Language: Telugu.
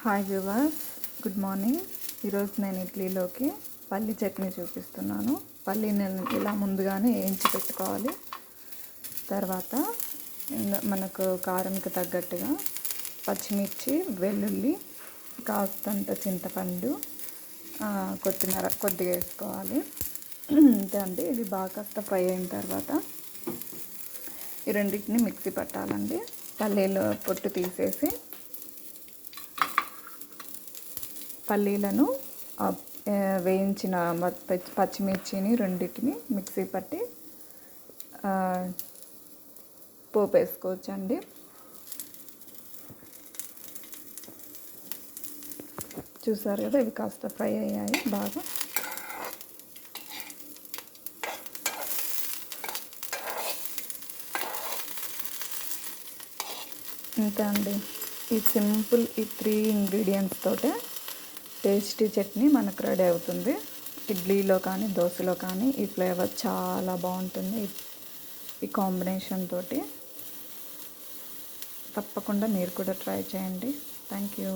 Hi viewers, good morning. ఈరోజు నేను ఇడ్లీలోకి పల్లి చట్నీ చూపిస్తున్నాను. పల్లీని ఇలా ముందుగానే వేయించి పెట్టుకోవాలి. తర్వాత మనకు కారంకి తగ్గట్టుగా పచ్చిమిర్చి, వెల్లుల్లి, కాస్తంత చింతపండు, కొత్తిమీర కొద్దిగా వేసుకోవాలి. అంతే అండి. ఇది బాగా కాస్త ఫ్రై అయిన తర్వాత ఈ రెండింటిని మిక్సీ పట్టాలండి. పల్లీలు పొట్టు తీసేసి పల్లీలను వేయించిన పచ్చిమిర్చిని రెండింటిని మిక్సీ పట్టి పోపు వేసుకోవచ్చండి. చూసారు కదా, ఇవి కాస్త ఫ్రై అయ్యాయి బాగా. ఇంతే అండి. ఈ సింపుల్ 3 ఇంగ్రీడియంట్స్ తోటే టేస్టీ చట్నీ మనకు రెడీ అవుతుంది. ఇడ్లీలో కానీ దోశలో కానీ ఈ ఫ్లేవర్ చాలా బాగుంటుంది. ఈ కాంబినేషన్ తోటి తప్పకుండా మీరు కూడా ట్రై చేయండి. Thank you.